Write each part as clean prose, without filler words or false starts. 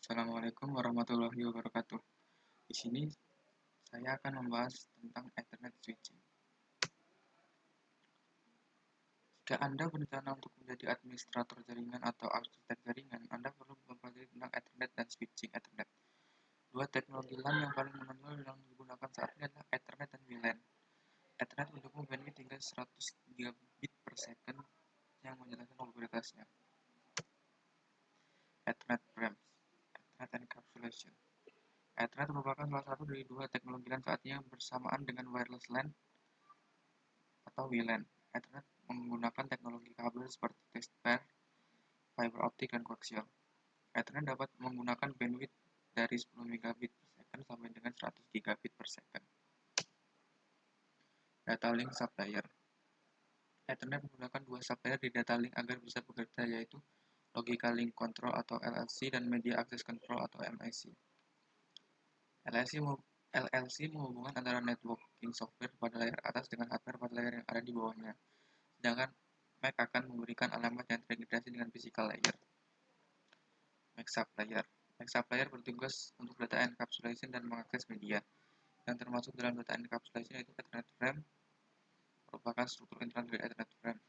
Assalamualaikum warahmatullahi wabarakatuh. Di sini saya akan membahas tentang Ethernet switching. Jika Anda berencana untuk menjadi administrator jaringan atau arsitek jaringan, Anda perlu mempelajari tentang Ethernet dan switching Ethernet. Dua teknologi LAN yang paling menonjol yang digunakan saat ini adalah Ethernet dan WLAN. Ethernet mendukung bandwidth hingga 100 gigabit per second yang menjelaskan mobilitasnya. Ethernet Frames, Ethernet Encapsulation. Ethernet merupakan salah satu dari dua teknologi LAN saat ini bersamaan dengan wireless LAN atau WLAN. Ethernet menggunakan teknologi kabel seperti test pair, fiber optik, dan koaksial. Ethernet dapat menggunakan bandwidth dari 10 megabit per second sampai dengan 100 gigabit per second. Data link supplier. Ethernet menggunakan dua supplier di data link agar bisa bekerja, yaitu Logical Link Control atau LLC dan Media Access Control atau MAC. LLC menghubungkan antara networking software pada layar atas dengan hardware pada layar yang ada di bawahnya. Sedangkan MAC akan memberikan alamat yang terintegrasi dengan physical layer. MAC supplier. MAC supplier bertugas untuk data encapsulation dan mengakses media. Yang termasuk dalam data encapsulation yaitu Ethernet frame, merupakan struktur internal dari Ethernet frame.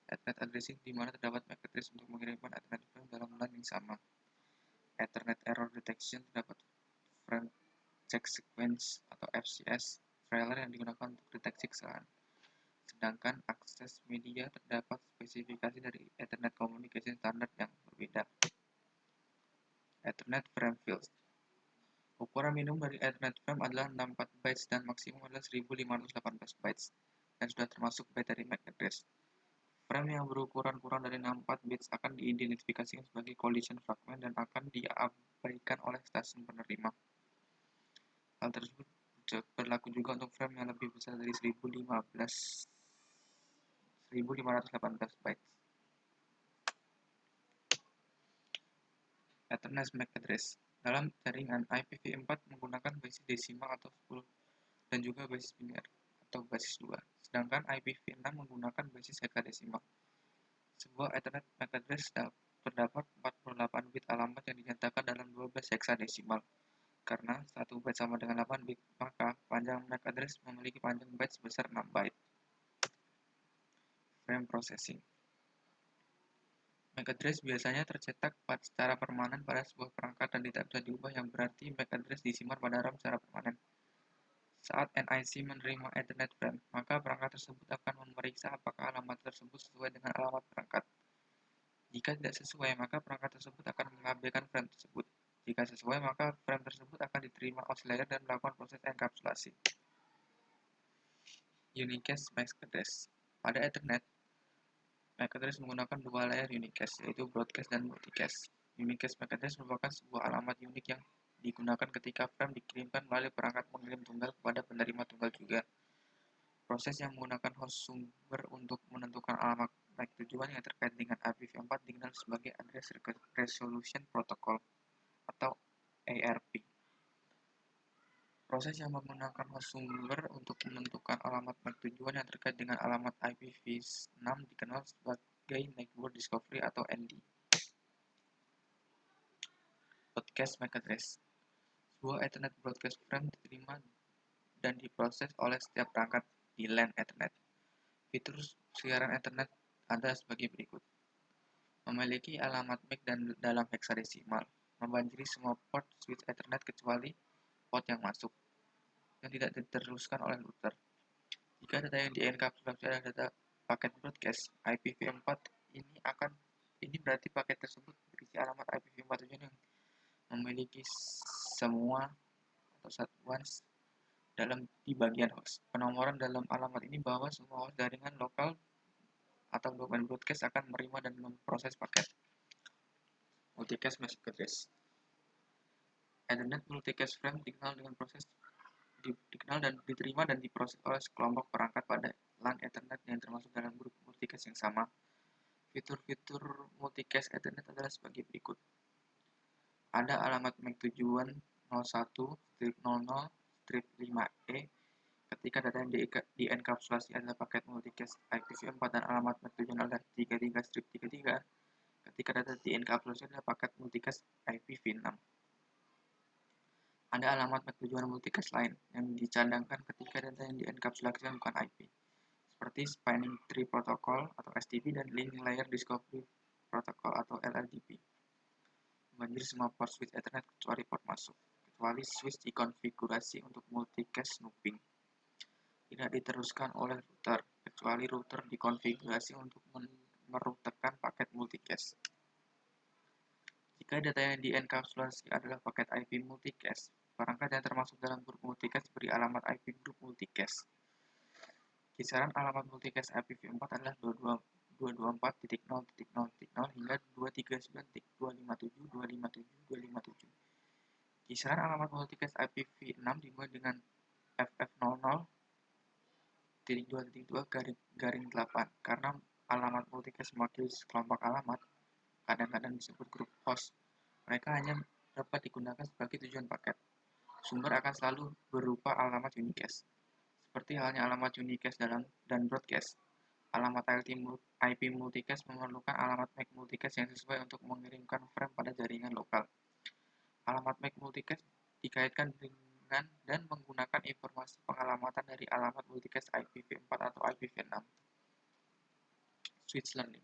Ethernet addressing, di mana terdapat MAC address untuk mengirimkan Ethernet frame dalam LAN yang sama. Ethernet error detection, terdapat frame check sequence atau FCS trailer yang digunakan untuk deteksi kesalahan. Sedangkan akses media terdapat spesifikasi dari Ethernet Communication Standard yang berbeda. Ethernet Frame Fields. Ukuran minimum dari Ethernet Frame adalah 64 bytes dan maksimum adalah 1518 bytes dan sudah termasuk byte dari MAC address. Frame yang berukuran kurang dari 64 bits akan diidentifikasikan sebagai collision fragment dan akan diabaikan oleh stasiun penerima. Hal tersebut berlaku juga untuk frame yang lebih besar dari 1518 bytes. Ethernet MAC address. Dalam jaringan, IPv4 menggunakan basis desimal atau 10 dan juga basis biner atau basis 2, sedangkan IPv6 menggunakan basis hekadesimal. Sebuah Ethernet MAC address terdapat 48 bit alamat yang dinyatakan dalam 12 heksadesimal. Karena 1 byte sama dengan 8 bit, maka panjang MAC address memiliki panjang byte sebesar 6 byte. Frame processing. MAC address biasanya tercetak secara permanen pada sebuah perangkat dan tidak bisa diubah, yang berarti MAC address disimpan pada RAM secara permanen. Saat NIC menerima Ethernet frame, maka perangkat tersebut akan memeriksa apakah alamat tersebut sesuai dengan alamat perangkat. Jika tidak sesuai, maka perangkat tersebut akan mengabaikan frame tersebut. Jika sesuai, maka frame tersebut akan diterima oscillator dan melakukan proses enkapsulasi. Unicast MAC address. Pada Ethernet, MAC address menggunakan dua layer unicast, yaitu broadcast dan multicast. Unicast MAC address merupakan sebuah alamat unik yang digunakan ketika frame dikirimkan melalui perangkat pengirim tunggal kepada penerima tunggal juga. Proses yang menggunakan host sumber untuk menentukan alamat MAC tujuan yang terkait dengan IPv4 dikenal sebagai Address Resolution Protocol atau ARP. Proses yang menggunakan host sumber untuk menentukan alamat MAC tujuan yang terkait dengan alamat IPv6 dikenal sebagai Network Discovery atau ND. Broadcast MAC address. Sebuah Ethernet broadcast frame diterima dan diproses oleh setiap perangkat di LAN Ethernet. Fitur siaran Ethernet ada sebagai berikut. Memiliki alamat MAC dan dalam heksadesimal, membanjiri semua port switch Ethernet kecuali port yang masuk, yang tidak diteruskan oleh router. Jika data yang dienkapsulasi adalah data paket broadcast IPv4, ini berarti paket tersebut berisi alamat IPv4 tujuan yang memiliki semua atau satuan di bagian host. Penomoran dalam alamat ini bahwa semua host jaringan lokal atau domain broadcast akan menerima dan memproses paket. Multicast MAC address. Ethernet multicast frame dikenal dan diterima dan diproses oleh sekelompok perangkat pada LAN Ethernet yang termasuk dalam grup multicast yang sama. Fitur-fitur multicast Ethernet adalah sebagai berikut. Ada alamat MAC tujuan 01/00/5E ketika data yang dienkapsulasi adalah paket multicast IPv4 dan alamat MAC tujuan adalah 33/33 ketika data dienkapsulasi adalah paket multicast IPv6. Ada alamat MAC tujuan multicast lain yang dicadangkan ketika data yang dienkapsulasikan bukan IP, seperti Spanning Tree Protocol atau STP dan Link Layer Discovery Protocol atau LLDP. Membanjiri semua port switch Ethernet kecuali port masuk, kecuali switch dikonfigurasi untuk multicast snooping. Tidak diteruskan oleh router, kecuali router dikonfigurasi untuk merutekan paket multicast. Jika data yang dienkapsulasi adalah paket IP multicast, perangkat yang termasuk dalam grup multicast beri alamat IP grup multicast. Kisaran alamat multicast IPv4 adalah 224.0.0.0 hingga 239.257.257.257. Kisaran alamat multicast IPv6 dimulai dengan FF00.2.2/8 karena alamat multicast mewakili sekelompok alamat, kadang-kadang disebut grup host. Mereka hanya dapat digunakan sebagai tujuan paket. Sumber akan selalu berupa alamat unicast. Seperti halnya alamat unicast dan broadcast, alamat IP multicast memerlukan alamat MAC multicast yang sesuai untuk mengirimkan frame pada jaringan lokal. Alamat MAC multicast dikaitkan dengan dan menggunakan informasi pengalamatan dari alamat multicast IPv4 atau IPv6. Switch learning.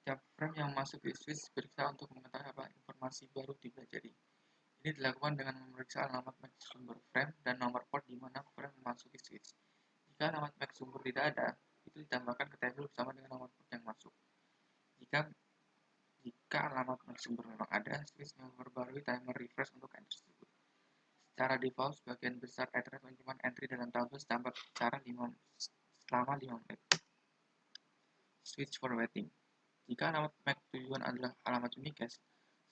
Setiap frame yang masuk di switch diperiksa untuk mengetahui apa informasi baru dipelajari. Ini dilakukan dengan memeriksa alamat MAC sumber frame dan nomor port di mana frame memasuki switch. Jika alamat MAC sumber tidak ada, itu ditambahkan ke tabel bersama dengan nomor port yang masuk. Jika alamat MAC sumber memang ada, switch memperbarui timer refresh untuk entry tersebut. Secara default, sebagian besar Ethernet menyimpan entry dalam tabel standar selama 5 menit. Switch formatting. Jika alamat MAC tujuan adalah alamat unicast,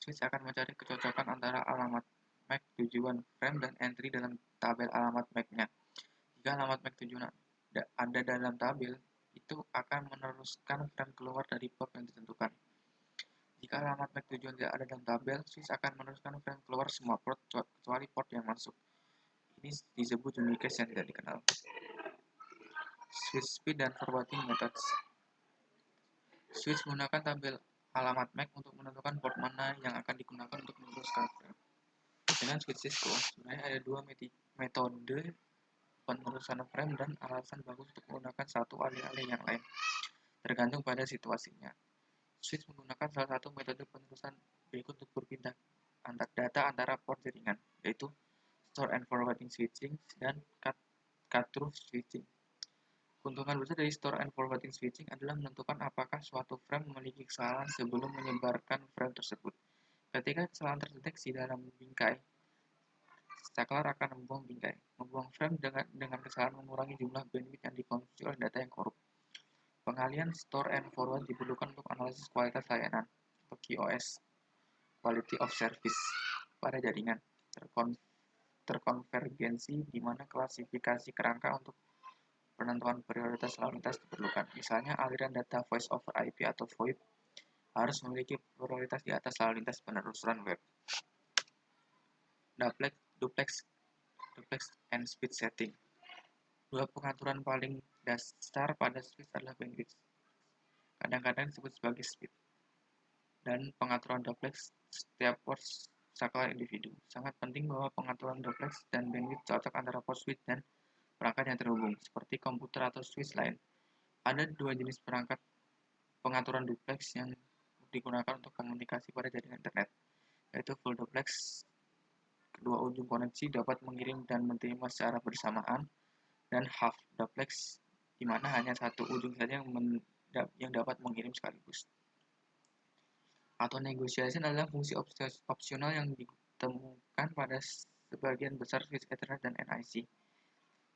switch akan mencari kecocokan antara alamat MAC tujuan frame dan entry dalam tabel alamat MAC-nya. Jika alamat MAC tujuan ada dalam tabel, itu akan meneruskan frame keluar dari port yang ditentukan. Jika alamat MAC tujuan tidak ada dalam tabel, switch akan meneruskan frame keluar semua port kecuali port yang masuk. Ini disebut unicast yang tidak dikenal. Switch speed dan forwarding methods. Switch menggunakan tabel alamat MAC untuk menentukan port mana yang akan digunakan untuk meneruskan frame. Dengan switch Cisco, sebenarnya ada dua metode penerusan frame dan alasan bagus untuk menggunakan satu alih-alih yang lain, tergantung pada situasinya. Switch menggunakan salah satu metode penerusan berikut untuk berpindah data antara port jaringan, yaitu store and forwarding switching dan cut-through switching. Keuntungan besar dari store and forwarding switching adalah menentukan apakah suatu frame memiliki kesalahan sebelum menyebarkan frame tersebut. Ketika kesalahan terdeteksi dalam bingkai, saklar akan membuang bingkai. Membuang frame dengan kesalahan mengurangi jumlah bandwidth yang dikonsumsi oleh data yang korup. Pengalihan store and forward diperlukan untuk analisis kualitas layanan atau QoS, quality of service, pada jaringan. Terkonvergensi di mana klasifikasi kerangka untuk penentuan prioritas lalu lintas diperlukan. Misalnya, aliran data voice over IP atau VoIP harus memiliki prioritas di atas lalu lintas penelusuran web. Duplex and speed setting. Dua pengaturan paling dasar pada switch adalah bandwidth, kadang-kadang disebut sebagai speed, dan pengaturan duplex setiap port saklar individu. Sangat penting bahwa pengaturan duplex dan bandwidth cocok antara port switch dan perangkat yang terhubung, seperti komputer atau switch lain. Ada dua jenis perangkat pengaturan duplex yang digunakan untuk komunikasi pada jaringan internet, yaitu full duplex, kedua ujung koneksi dapat mengirim dan menerima secara bersamaan, dan half duplex, di mana hanya satu ujung saja yang dapat mengirim sekaligus. Auto negotiation adalah fungsi opsional yang ditemukan pada sebagian besar switch Ethernet dan NIC.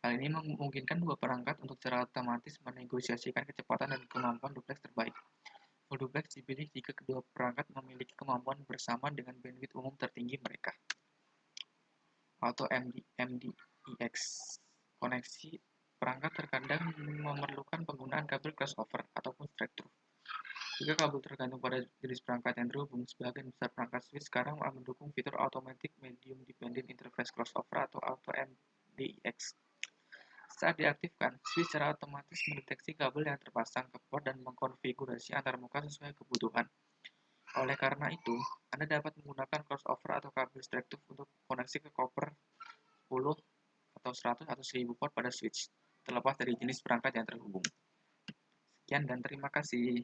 Hal ini memungkinkan dua perangkat untuk secara otomatis menegosiasikan kecepatan dan kemampuan duplex terbaik. Full duplex dipilih jika kedua perangkat memiliki kemampuan bersama dengan bandwidth umum tertinggi mereka. Auto MDEX. Koneksi perangkat terkadang memerlukan penggunaan kabel crossover ataupun straight-through. Jika kabel tergantung pada jenis perangkat yang terhubung, sebagian besar perangkat switch sekarang mendukung fitur Automatic Medium Dependent Interface Crossover atau Auto MDEX. Saat diaktifkan, switch secara otomatis mendeteksi kabel yang terpasang ke port dan mengkonfigurasi antarmuka sesuai kebutuhan. Oleh karena itu, Anda dapat menggunakan crossover atau kabel stereotip untuk koneksi ke koper 10 atau 100 atau 1000 port pada switch, terlepas dari jenis perangkat yang terhubung. Sekian dan terima kasih.